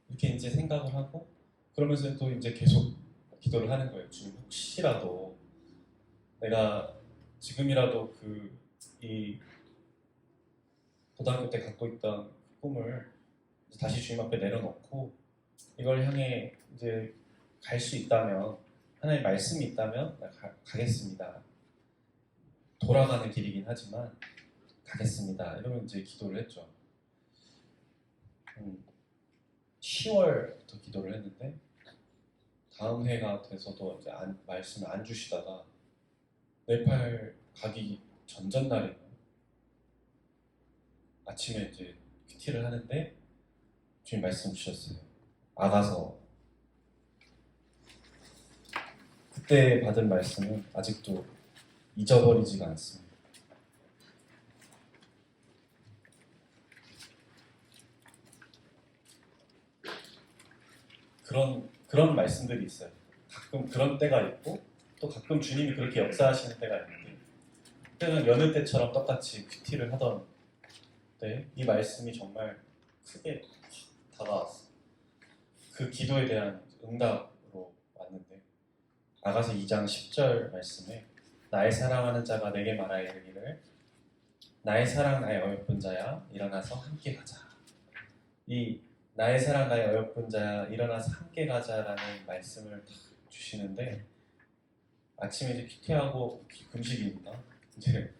이렇게 이제 생각을 하고 그러면서 또 이제 계속 기도를 하는 거예요. 주님 혹시라도 내가 지금이라도 이 고등학교 때 갖고 있던 그 꿈을 다시 주님 앞에 내려놓고 이걸 향해 이제 갈 수 있다면 하나님의 말씀이 있다면 가겠습니다. 돌아가는 길이긴 하지만 가겠습니다. 이러면 이제 기도를 했죠. 10월부터 기도를 했는데 다음 해가 돼서도 이제 말씀을 안 주시다가 네팔 가기 전전날에 아침에 이제 큐티를 하는데 주님 말씀 주셨어요. 아가서. 그때 받은 말씀은 아직도 잊어버리지가 않습니다. 그런 말씀들이 있어요. 가끔 그런 때가 있고 또 가끔 주님이 그렇게 역사하시는 때가 있는데 그때는 여느 때처럼 똑같이 큐티를 하던 때 이 말씀이 정말 크게 다가왔어요. 그 기도에 대한 응답으로 왔는데 아가서 2장 10절 말씀에 나의 사랑하는 자가 내게 말하여 이르기를 나의 사랑 나의 어여쁜 자야 일어나서 함께 가자. 이 나의 사랑 나의 어여쁜 자야 일어나서 함께 가자라는 말씀을 주시는데 아침에 이제 큐티하고 금식입니다. 이제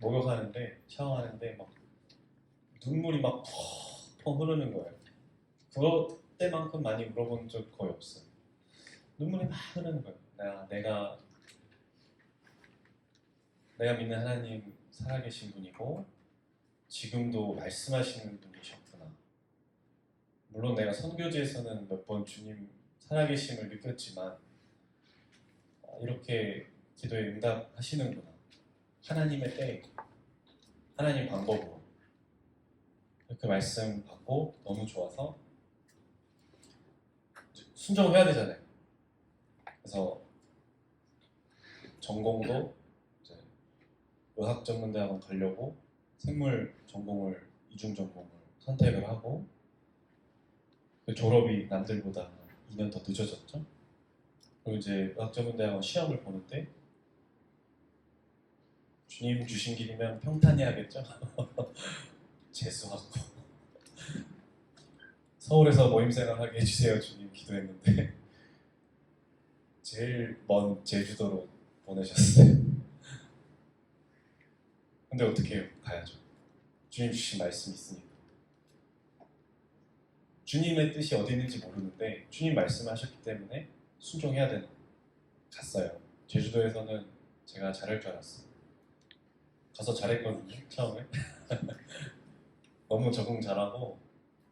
목욕하는데 샤워하는데 막 눈물이 막 펑펑 흐르는 거예요. 그때만큼 많이 울어본 적 거의 없어요. 눈물이 막 흐르는 거예요. 내가 믿는 하나님 살아계신 분이고 지금도 말씀하시는 분이셨구나. 물론 내가 선교지에서는 몇 번 주님 살아계심을 느꼈지만 이렇게 기도에 응답하시는구나. 하나님의 때, 하나님 방법으로 이렇게 말씀 받고 너무 좋아서 순종해야 되잖아요. 그래서 전공도 이제 의학전문대학원 가려고 생물 전공을 이중 전공을 선택을 하고 그 졸업이 남들보다 2년 더 늦어졌죠. 그리고 이제 의학전문대학원 시험을 보는데 주님 주신 길이면 평탄해야겠죠. 재수하고 서울에서 모임생활 하게 해주세요 주님 기도했는데 제일 먼 제주도로 보내셨어요. 근데 어떻게 해요? 가야죠. 주님 주신 말씀이 있으니까. 주님의 뜻이 어디 있는지 모르는데 주님 말씀하셨기 때문에 순종해야 되는. 갔어요. 제주도에서는 제가 잘할 줄 알았어요. 가서 잘했거든요. 처음에. 너무 적응 잘하고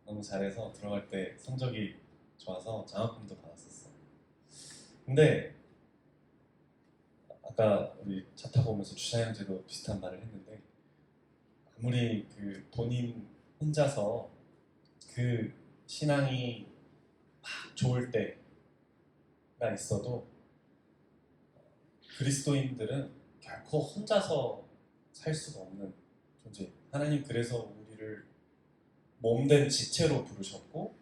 너무 잘해서 들어갈 때 성적이 좋아서 장학금도 받았었어요. 근데 아까 우리 차 타고 오면서 주차장제도 비슷한 말을 했는데 아무리 그 본인 혼자서 그 신앙이 막 좋을 때가 있어도 그리스도인들은 결코 혼자서 살 수가 없는 존재. 하나님 그래서 우리를 몸된 지체로 부르셨고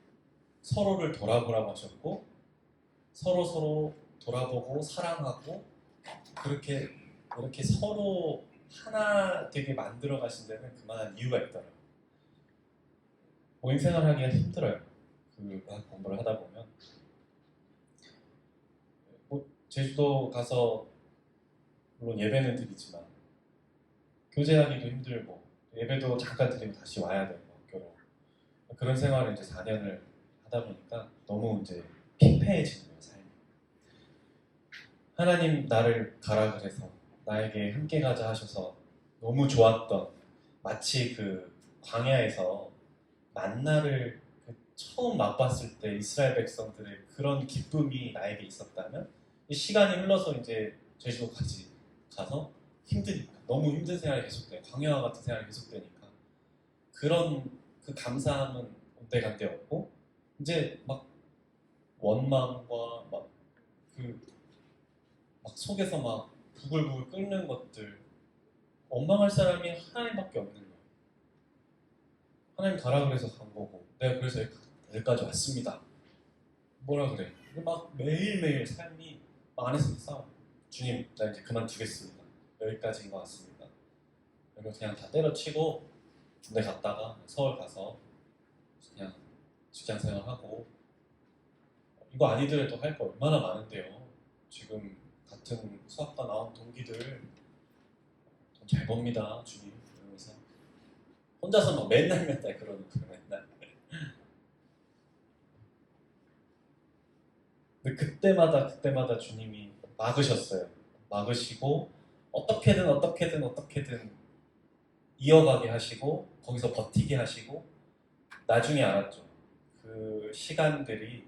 서로를 돌아보라고 하셨고 서로 돌아보고 사랑하고 그렇게 이렇게 서로 하나 되게 만들어 가신 데는 그만한 이유가 있더라고요. 모임 생활하기가 힘들어요. 그 공부를 하다 보면 제주도 가서 물론 예배는 드리지만 교제하기도 힘들고 예배도 잠깐 드리고 다시 와야 되고 학교로 그런 생활을 이제 4년을 하다 보니까 너무 이제 팽팽해지는 거예요 삶이. 하나님 나를 가라 그래서 나에게 함께 가자 하셔서 너무 좋았던 마치 그 광야에서 만나를 처음 맛봤을 때 이스라엘 백성들의 그런 기쁨이 나에게 있었다면 이 시간이 흘러서 이제 제주도까지 가서 힘드니까 너무 힘든 생활이 계속돼요. 광야와 같은 생활이 계속되니까 그런 그 감사함은 온데간데 없고 이제 막 원망과 막 속에서 막 부글부글 끓는 것들 원망할 사람이 하나님밖에 없는 거예요. 하나님 가라 그래서 간 거고 내가 그래서 여기까지 왔습니다. 뭐라 그래? 근데 막 매일매일 삶이 막 안에서 싸워. 주님, 나 이제 그만두겠습니다. 여기까지인 것 같습니다. 그리고 그냥 다 때려치고 군대 갔다가 서울 가서 그냥 직장 생활하고 이거 아니더라도 할 거 얼마나 많은데요. 지금 같은 수학과 나온 동기들 돈 잘 법니다, 주님. 이러면서 혼자서 막 맨날 그러는 거예요, 맨날. 근데 그때마다 주님이 막으셨어요. 막으시고 어떻게든 이어가게 하시고 거기서 버티게 하시고 나중에 알았죠. 그 시간들이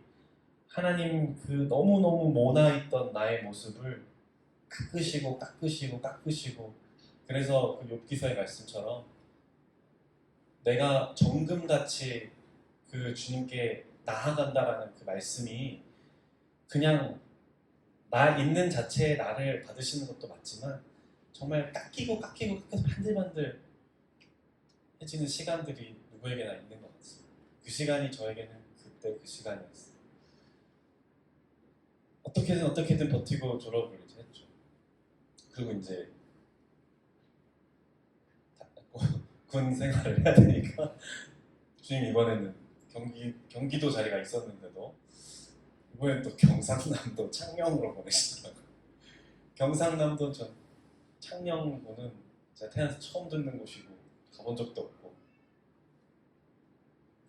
하나님 그 너무너무 모나있던 나의 모습을 깎으시고 그래서 그 욥기서의 말씀처럼 내가 정금같이 그 주님께 나아간다라는 그 말씀이 그냥 나 있는 자체의 나를 받으시는 것도 맞지만 정말 깎이고 반들반들 해지는 시간들이 누구에게나 있는 것 같습니다. 그 시간이 저에게는 그때 그 시간이었어요. 어떻게든 버티고 졸업을 이제 했죠. 그리고 이제 군 생활을 해야 되니까 주님 이번에는 경기도 자리가 있었는데도 이번엔 또 경상남도 창녕으로 보내시더라고요. 경상남도 전 창녕군은 제가 태어나서 처음 듣는 곳이고 가본 적도 없고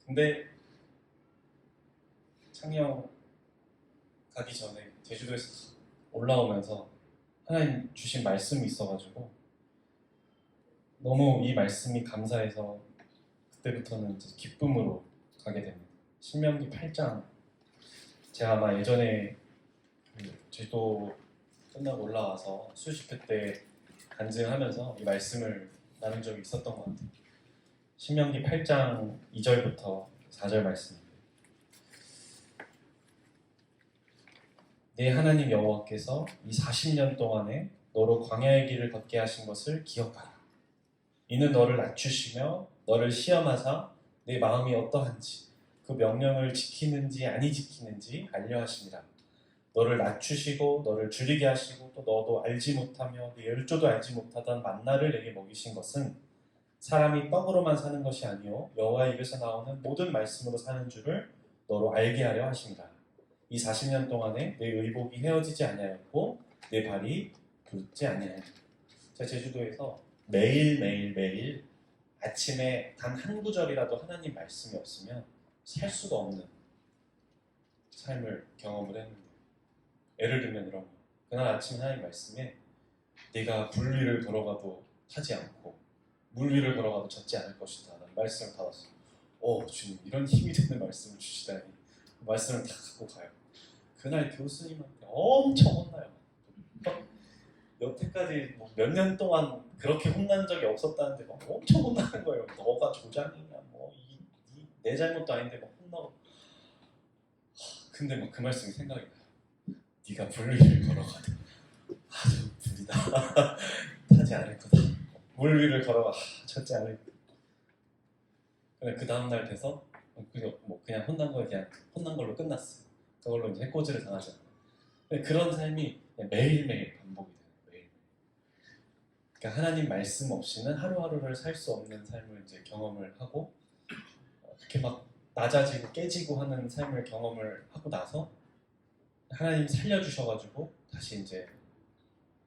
근데 창녕 가기 전에 제주도에서 올라오면서 하나님 주신 말씀이 있어가지고 너무 이 말씀이 감사해서 그때부터는 이제 기쁨으로 가게 됩니다. 신명기 8장 제가 아마 예전에 그 제주도 끝나고 올라와서 수집회 때 간증하면서 이 말씀을 나눈 적이 있었던 것 같아요. 신명기 8장 2절부터 4절 말씀입니다. 내 하나님 여호와께서 이 40년 동안에 너로 광야의 길을 걷게 하신 것을 기억하라. 이는 너를 낮추시며 너를 시험하사 내 마음이 어떠한지 그 명령을 지키는지 아니 지키는지 알려 하심이라. 너를 낮추시고 너를 줄이게 하시고 또 너도 알지 못하며 네 열조도 알지 못하던 만나를 내게 먹이신 것은 사람이 떡으로만 사는 것이 아니요 여호와의 입에서 나오는 모든 말씀으로 사는 줄을 너로 알게 하려 하심이라. 이 40년 동안에 내 의복이 헤어지지 아니하였고 내 발이 붓지 아니하였다. 제가 제주도에서 매일 아침에 단 한 구절이라도 하나님 말씀이 없으면 살 수가 없는 삶을 경험을 했는데 예를 들면 이런 거. 그날 아침 하나님 말씀에 네가 불 위를 걸어가도 타지 않고 물 위를 걸어가도 젖지 않을 것이다 라는 말씀을 받았어요. 주님 이런 힘이 되는 말씀을 주시다니 그 말씀을 다 갖고 가요. 그날 교수님한테 엄청 혼나요. 여태까지 몇 년 동안 그렇게 혼난 적이 없었다는데 막 엄청 혼나는 거예요. 너가 조장이냐 내 잘못도 아닌데 막 혼나고. 근데 막 그 말씀이 생각이 나요. 네가 불 위를 걸어가도 아주 불이다. 타지 않을 거다. 물 위를 걸어가 젖지 않을 거다. 근데 그 다음날 돼서 그냥 혼난 거에 그냥 혼난 걸로 끝났어요. 그걸로 이제 해코지를 당하잖아요. 그런 삶이 매일매일 반복이 돼요. 매일. 그러니까 하나님 말씀 없이는 하루하루를 살 수 없는 삶을 이제 경험을 하고 그렇게 막 낮아지고 깨지고 하는 삶을 경험을 하고 나서 하나님 살려주셔가지고 다시 이제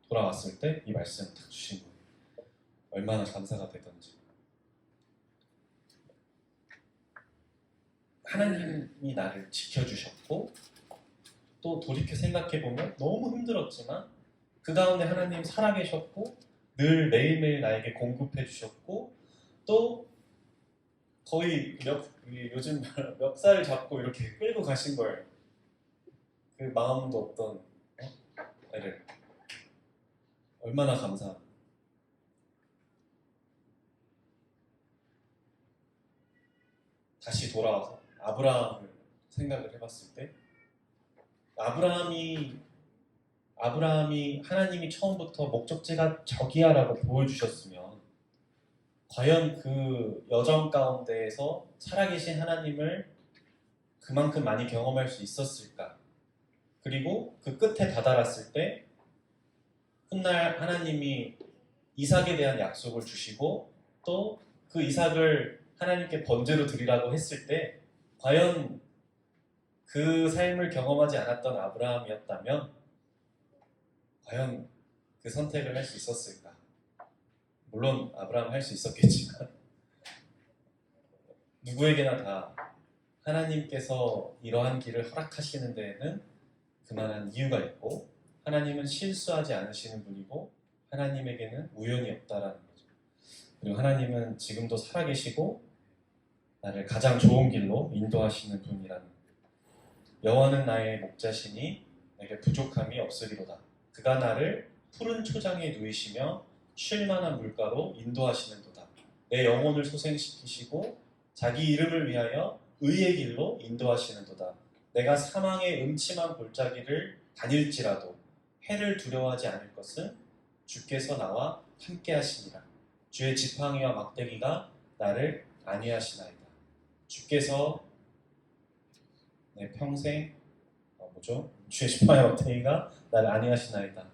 돌아왔을 때 이 말씀 딱 주신 거예요. 얼마나 감사가 되던지. 하나님이 나를 지켜주셨고 또 돌이켜 생각해보면 너무 힘들었지만 그 가운데 하나님 살아계셨고 늘 매일매일 나에게 공급해 주셨고 또 거의 요즘 멱살 잡고 이렇게 끌고 가신 거예요. 그 마음도 없던 애를 얼마나 감사. 다시 돌아와서 아브라함을 생각을 해봤을 때 아브라함이 하나님이 처음부터 목적지가 저기야라고 보여주셨으면 과연 그 여정 가운데에서 살아계신 하나님을 그만큼 많이 경험할 수 있었을까? 그리고 그 끝에 다다랐을 때 훗날 하나님이 이삭에 대한 약속을 주시고 또 그 이삭을 하나님께 번제로 드리라고 했을 때 과연 그 삶을 경험하지 않았던 아브라함이었다면 과연 그 선택을 할 수 있었을까? 물론 아브라함 할 수 있었겠지만 누구에게나 다 하나님께서 이러한 길을 허락하시는 데에는 그만한 이유가 있고 하나님은 실수하지 않으시는 분이고 하나님에게는 우연이 없다라는 거죠. 그리고 하나님은 지금도 살아계시고 나를 가장 좋은 길로 인도하시는 분이라는 거예요. 여호와는 나의 목자시니 내게 부족함이 없으리로다. 그가 나를 푸른 초장에 누이시며 쉴 만한 물가로 인도하시는도다. 내 영혼을 소생시키시고 자기 이름을 위하여 의의 길로 인도하시는도다. 내가 사망의 음침한 골짜기를 다닐지라도 해를 두려워하지 않을 것은 주께서 나와 함께 하시니라. 주의 지팡이와 막대기가 나를 안위하시나이다. 주께서 내 평생 주의 지팡이와 막대기가 나를 안위하시나이다.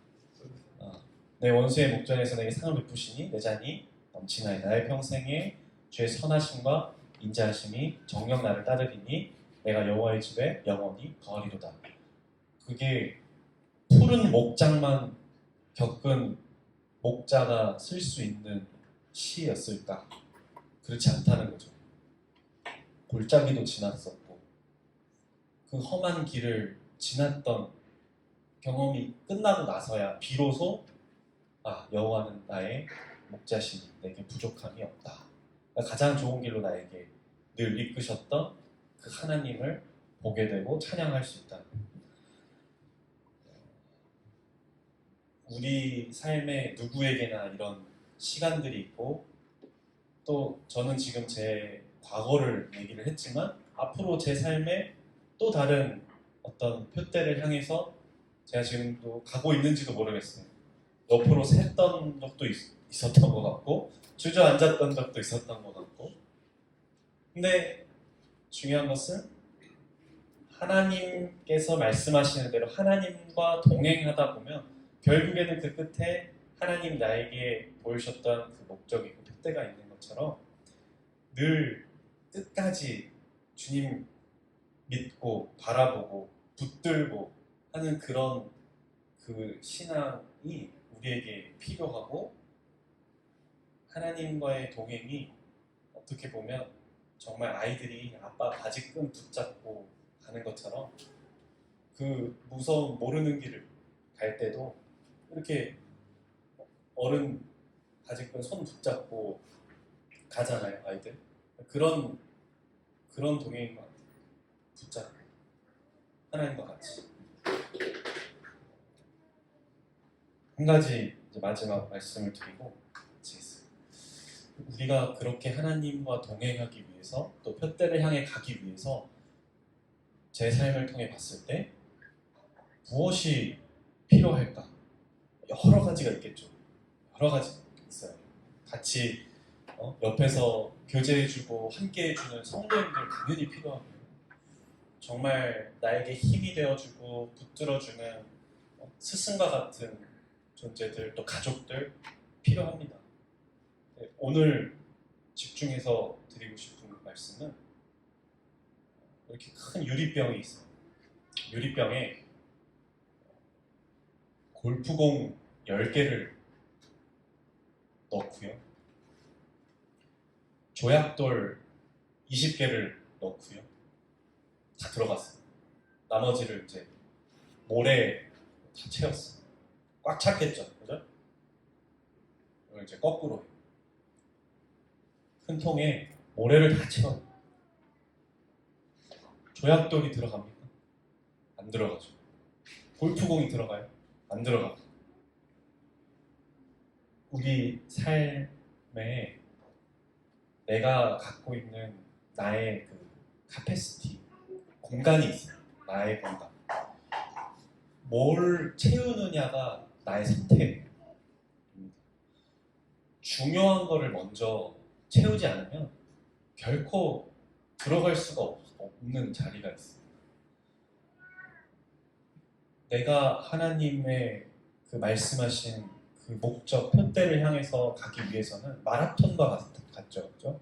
내 원수의 목전에서 내게 상을 베푸시니 내 잔이 넘치나이다. 나의 평생에 주의 선하심과 인자하심이 정녕 나를 따르리니 내가 여호와의 집에 영원히 거하리로다. 그게 푸른 목장만 겪은 목자가 쓸 수 있는 시였을까? 그렇지 않다는 거죠. 골짜기도 지났었고 그 험한 길을 지났던 경험이 끝나고 나서야 비로소 여호와는 나의 목자시니 내게 부족함이 없다. 가장 좋은 길로 나에게 늘 이끄셨던 그 하나님을 보게 되고 찬양할 수 있다. 우리 삶에 누구에게나 이런 시간들이 있고 또 저는 지금 제 과거를 얘기를 했지만 앞으로 제 삶에 또 다른 어떤 표대를 향해서 제가 지금도 가고 있는지도 모르겠어요. 옆으로 샜던 적도 있었던 것 같고 주저앉았던 적도 있었던 것 같고 근데 중요한 것은 하나님께서 말씀하시는 대로 하나님과 동행하다 보면 결국에는 그 끝에 하나님 나에게 보여주셨던 그 목적이고 표대가 있는 것처럼 늘 끝까지 주님 믿고 바라보고 붙들고 하는 그런 그 신앙이 우리에게 필요하고 하나님과의 동행이 어떻게 보면 정말 아이들이 아빠 바지끈 붙잡고 가는 것처럼 그 무서운 모르는 길을 갈 때도 이렇게 어른 바지끈 손 붙잡고 가잖아요, 아이들. 그런 동행인 것 같아요. 붙잡고 하나님과 같이. 한 가지 이제 마지막 말씀을 드리고 마치겠습니다. 우리가 그렇게 하나님과 동행하기 위해서 또 표대를 향해 가기 위해서 제 삶을 통해 봤을 때 무엇이 필요할까? 여러 가지가 있겠죠. 여러 가지 있어요. 같이 옆에서 교제해주고 함께해주는 성도님들 당연히 필요하고요. 정말 나에게 힘이 되어주고 붙들어주는 스승과 같은 존재들, 또 가족들 필요합니다. 오늘 집중해서 드리고 싶은 말씀은 이렇게 큰 유리병이 있어요. 유리병에 골프공 10개를 넣고요. 조약돌 20개를 넣고요. 다 들어갔어요. 나머지를 이제 모래에 다 채웠어요. 꽉 찼겠죠, 그죠? 이걸 이제 거꾸로 큰 통에 모래를 다 채워요. 조약돌이 들어갑니까? 안 들어가죠. 골프공이 들어가요? 안 들어가고. 우리 삶에 내가 갖고 있는 나의 그 카패시티, 공간이 있어요. 나의 공간. 뭘 채우느냐가 나의 선택입니다. 중요한 거를 먼저 채우지 않으면 결코 들어갈 수가 없는 자리가 있어요. 내가 하나님의 그 말씀하신 그 목적, 표대를 향해서 가기 위해서는 마라톤과 같죠. 그죠?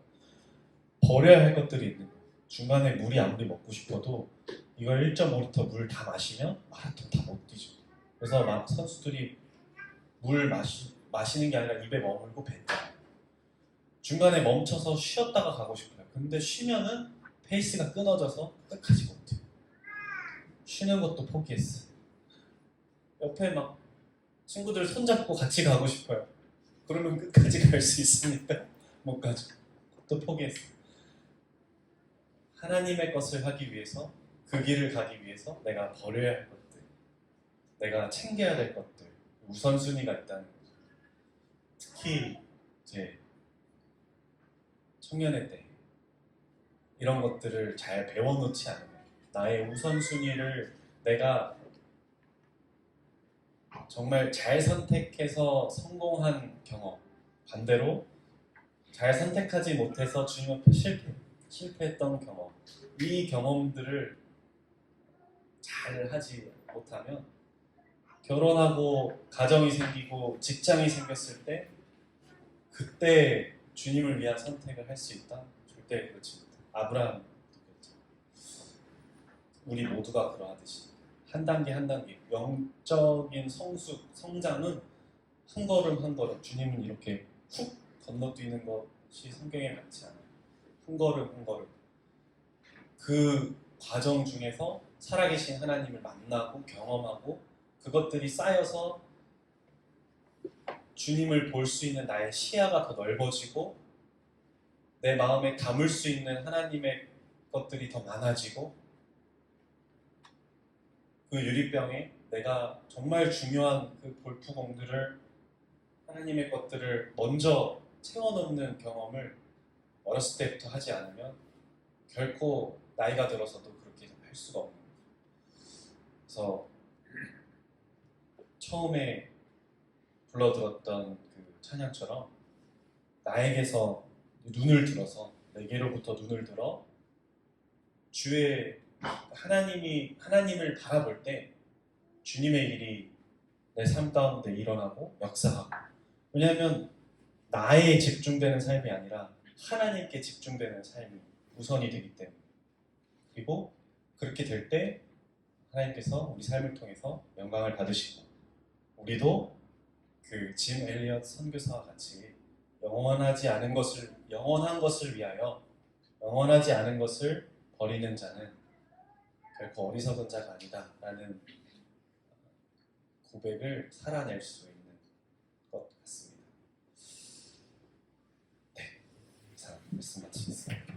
버려야 할 것들이 있는 거예요. 중간에 물이 아무리 먹고 싶어도 이걸 1.5리터 물 다 마시면 마라톤 다 못 뛰죠. 그래서 막 선수들이 물 마시는 게 아니라 입에 머물고 뱉어요. 중간에 멈춰서 쉬었다가 가고 싶어요. 근데 쉬면은 페이스가 끊어져서 끝까지 못 뛰어요. 쉬는 것도 포기했어요. 옆에 막 친구들 손잡고 같이 가고 싶어요. 그러면 끝까지 갈 수 있습니까? 못 가죠. 또 포기했어요. 하나님의 것을 하기 위해서, 그 길을 가기 위해서 내가 버려야 할 것들, 내가 챙겨야 될 것들, 우선순위가 있다는 거죠. 특히 이제 청년의 때 이런 것들을 잘 배워놓지 않으면 나의 우선순위를 내가 정말 잘 선택해서 성공한 경험, 반대로 잘 선택하지 못해서 주님 앞에 실패했던 경험, 이 경험들을 잘 하지 못하면 결혼하고 가정이 생기고 직장이 생겼을 때 그때 주님을 위한 선택을 할 수 있다? 절대 그렇지 못해. 아브라함도 그랬죠. 우리 모두가 그러하듯이 한 단계 한 단계 영적인 성장은 한 걸음 한 걸음, 주님은 이렇게 훅 건너뛰는 것이 성경에 많지 않아요. 한 걸음 한 걸음 그 과정 중에서 살아계신 하나님을 만나고 경험하고 그것들이 쌓여서 주님을 볼 수 있는 나의 시야가 더 넓어지고 내 마음에 담을 수 있는 하나님의 것들이 더 많아지고 그 유리병에 내가 정말 중요한 그 볼품공들을 하나님의 것들을 먼저 채워넣는 경험을 어렸을 때부터 하지 않으면 결코 나이가 들어서도 그렇게 할 수가 없는 거예요. 그래서 처음에 불러들었던 그 찬양처럼 나에게서 눈을 들어서 내게로부터 눈을 들어 주의 하나님을 바라볼 때 주님의 일이 내 삶 가운데 일어나고 역사하고 왜냐하면 나에 집중되는 삶이 아니라 하나님께 집중되는 삶이 우선이 되기 때문에 그리고 그렇게 될 때 하나님께서 우리 삶을 통해서 영광을 받으시고 우리도 그 짐 엘리엇 선교사와 같이 영원한 것을 위하여 영원하지 않은 것을 버리는 자는 결코 어리석은 자가 아니다라는 고백을 살아낼 수 있는 것 같습니다. 네, 이상 말씀 마치겠습니다.